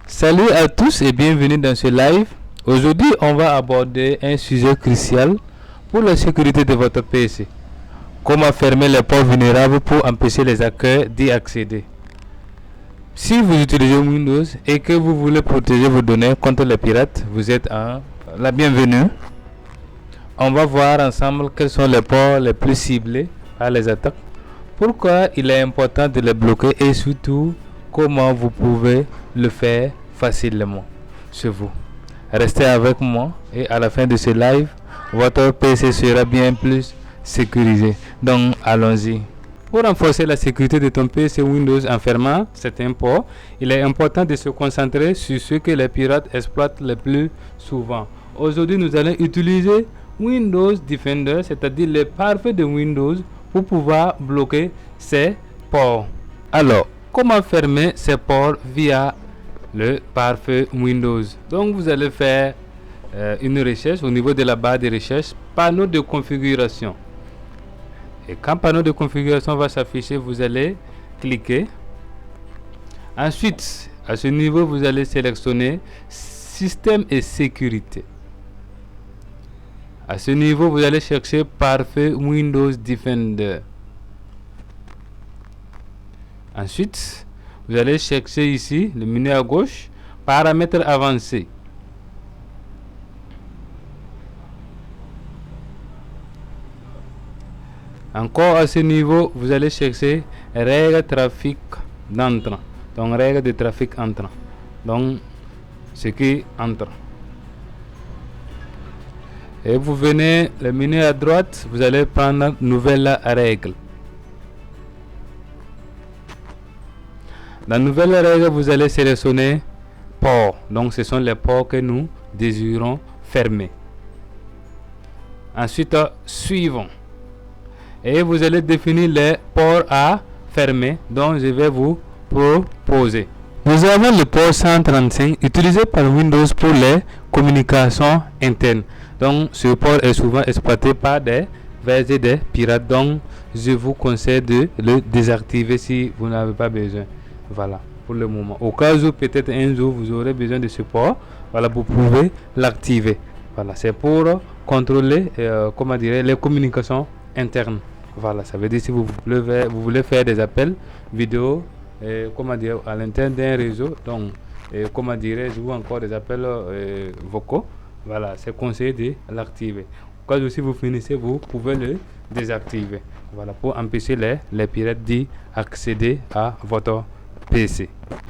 Salut à tous et bienvenue dans ce live. Aujourd'hui, on va aborder un sujet crucial pour la sécurité de votre PC. Comment fermer les ports vulnérables pour empêcher les hackers d'y accéder. Si vous utilisez Windows et que vous voulez protéger vos données contre les pirates, vous êtes la bienvenue. On va voir ensemble quels sont les ports les plus ciblés par les attaques, pourquoi il est important de les bloquer et surtout comment vous pouvez le faire facilement chez vous. Restez avec moi et à la fin de ce live, votre PC sera bien plus sécurisé. Donc allons-y. Pour renforcer la sécurité de ton PC Windows en fermant certains ports, il est important de se concentrer sur ce que les pirates exploitent le plus souvent. Aujourd'hui, nous allons utiliser Windows Defender, c'est-à-dire le pare-feu de Windows, pour pouvoir bloquer ces ports. Alors, comment fermer ces ports via le pare-feu Windows? Donc, vous allez faire une recherche au niveau de la barre de recherche, panneau de configuration. Et quand panneau de configuration va s'afficher, vous allez cliquer. Ensuite, à ce niveau, vous allez sélectionner système et sécurité. À ce niveau, vous allez chercher pare-feu Windows Defender. Ensuite, vous allez chercher ici le menu à gauche, paramètres avancés. Encore à ce niveau, vous allez chercher règles trafic d'entrant. Donc, règles de trafic entrant. Donc, ce qui entre. Et vous venez, le menu à droite, vous allez prendre nouvelle règle. Dans nouvelle règle, vous allez sélectionner port. Donc, ce sont les ports que nous désirons fermer. Ensuite, suivant. Et vous allez définir les ports à fermer, dont je vais vous proposer. Nous avons le port 135 utilisé par Windows pour les communications internes. Donc, ce port est souvent exploité par des versions des pirates. Donc, je vous conseille de le désactiver si vous n'avez pas besoin. Voilà, pour le moment. Au cas où peut-être un jour vous aurez besoin de ce port, voilà, vous pouvez l'activer. Voilà, c'est pour contrôler, les communications internes. Voilà, ça veut dire si vous voulez faire des appels vidéo, à l'intérieur d'un réseau, donc, ou encore des appels vocaux. Voilà, c'est conseillé de l'activer. Au cas où si vous finissez, vous pouvez le désactiver. Voilà, pour empêcher les pirates d'y accéder à votre PC.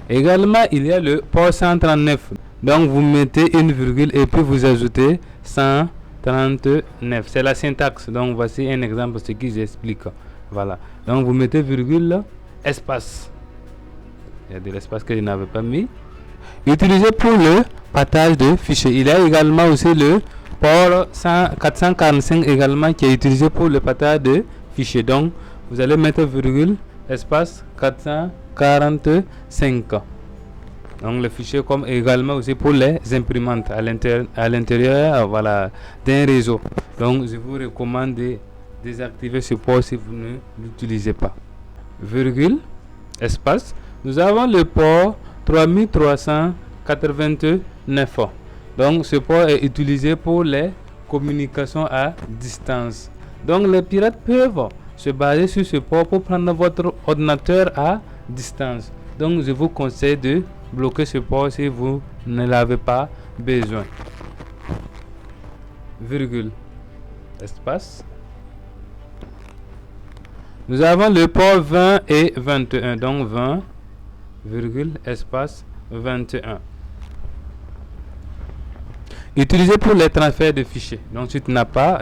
Également, il y a le port 139. Donc, vous mettez une virgule et puis vous ajoutez 139. C'est la syntaxe. Donc, voici un exemple de ce que j'explique. Voilà. Donc, vous mettez virgule, espace. Il y a de l'espace que je n'avais pas mis. Utilisé pour le partage de fichiers. Il y a également aussi le port 445 également qui est utilisé pour le partage de fichiers. Donc, vous allez mettre virgule, espace 445. Donc, le fichier comme également aussi pour les imprimantes à l'intérieur voilà, d'un réseau. Donc, je vous recommande de désactiver ce port si vous ne l'utilisez pas. Virgule, espace. Nous avons le port 3389. Donc, ce port est utilisé pour les communications à distance. Donc, les pirates peuvent se baser sur ce port pour prendre votre ordinateur à distance. Donc, je vous conseille de bloquer ce port si vous ne l'avez pas besoin. Virgule, espace. Nous avons le port 20 et 21. Donc, 20, virgule, espace, 21. Utilisé pour les transferts de fichiers. Donc, si tu n'as pas,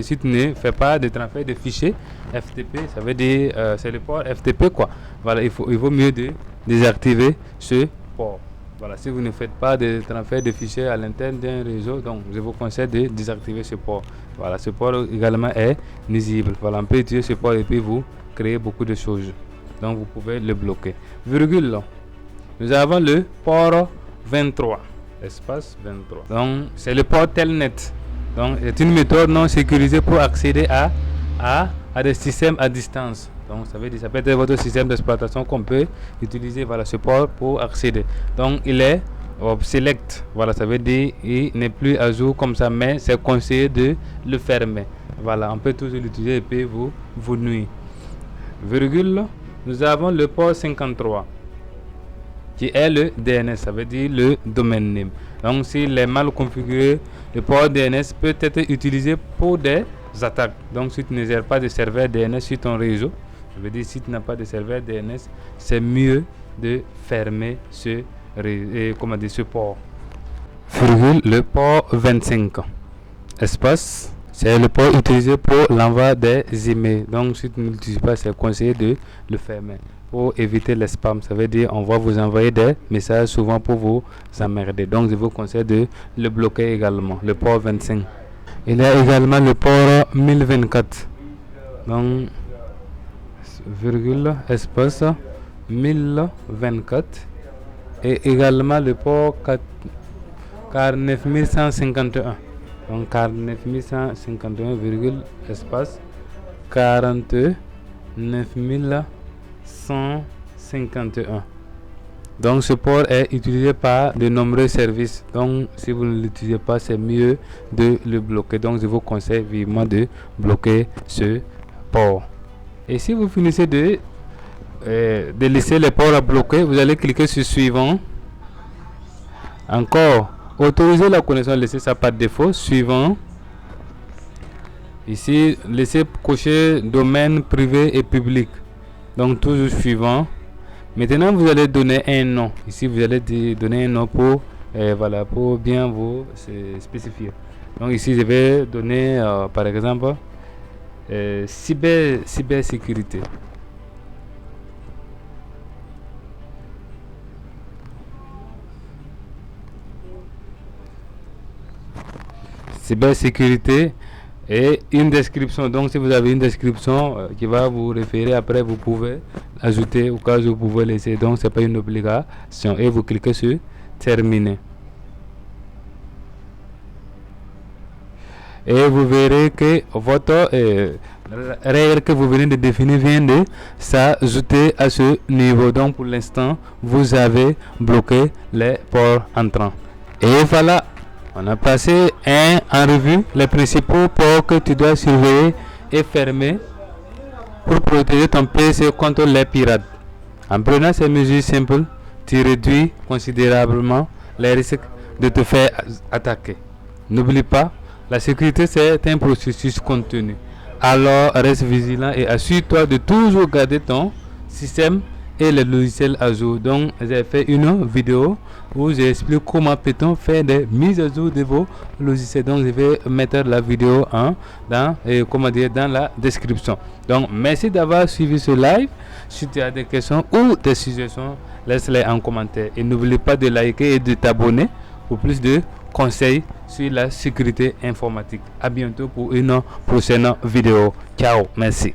si tu ne fais pas de transfert de fichiers FTP, ça veut dire c'est le port FTP quoi. Voilà, il vaut mieux de désactiver ce port. Voilà, si vous ne faites pas de transfert de fichiers à l'intérieur d'un réseau, donc je vous conseille de désactiver ce port. Voilà, ce port également est nuisible. Voilà, on peut utiliser ce port et puis vous créez beaucoup de choses. Donc, vous pouvez le bloquer. Virgule, là. Nous avons le port 23. Espace 23. Donc, c'est le port Telnet. Donc, c'est une méthode non sécurisée pour accéder à des systèmes à distance. Donc ça veut dire ça peut être votre système d'exploitation qu'on peut utiliser, voilà, ce port pour accéder. Donc il est select, voilà, ça veut dire il n'est plus à jour comme ça, mais c'est conseillé de le fermer. Voilà, on peut toujours l'utiliser et puis vous nuire. Virgule, nous avons le port 53 qui est le DNS, ça veut dire le domain name. Donc s'il est mal configuré, le port DNS peut être utilisé pour des attaques. Donc si tu ne gères pas de serveur DNS sur ton réseau, ça veut dire si tu n'as pas de serveur DNS, c'est mieux de fermer ce port. Virgule, le port 25 espace, c'est le port utilisé pour l'envoi des emails. Donc si tu ne l'utilises pas, c'est conseillé de le fermer pour éviter les spams. Ça veut dire on va vous envoyer des messages souvent pour vous emmerder. Donc je vous conseille de le bloquer également, le port 25. Il y a également le port 1024. Donc virgule espace 1024 et également le port 49151. Donc 49151 virgule espace 49151. Donc ce port est utilisé par de nombreux services. Donc si vous ne l'utilisez pas, c'est mieux de le bloquer. Donc je vous conseille vivement de bloquer ce port. Et si vous finissez de laisser les ports à bloquer, vous allez cliquer sur suivant. Encore, autoriser la connexion, laissez ça par défaut. Suivant. Ici, laissez cocher domaine privé et public. Donc toujours suivant. Maintenant, vous allez donner un nom. Ici, vous allez donner un nom pour voilà, pour bien vous spécifier. Donc ici, je vais donner par exemple cybersécurité. Cybersécurité et une description. Donc si vous avez une description qui va vous référer, après vous pouvez ajouter au cas où vous pouvez laisser. Donc c'est pas une obligation et vous cliquez sur terminer. Et vous verrez que votre règle que vous venez de définir vient de s'ajouter à ce niveau. Donc pour l'instant vous avez bloqué les ports entrants. Et voilà, on a passé en revue les principaux ports que tu dois surveiller et fermer pour protéger ton PC contre les pirates. En prenant ces mesures simples, tu réduis considérablement les risques de te faire attaquer. N'oublie pas, la sécurité c'est un processus continu. Alors reste vigilant et assure-toi de toujours garder ton système et les logiciels à jour. Donc j'ai fait une vidéo où j'explique comment peut-on faire des mises à jour de vos logiciels. Donc je vais mettre la vidéo dans la description. Donc merci d'avoir suivi ce live. Si tu as des questions ou des suggestions, laisse-les en commentaire et n'oublie pas de liker et de t'abonner pour plus de conseils sur la sécurité informatique. À bientôt pour une prochaine vidéo. Ciao, merci.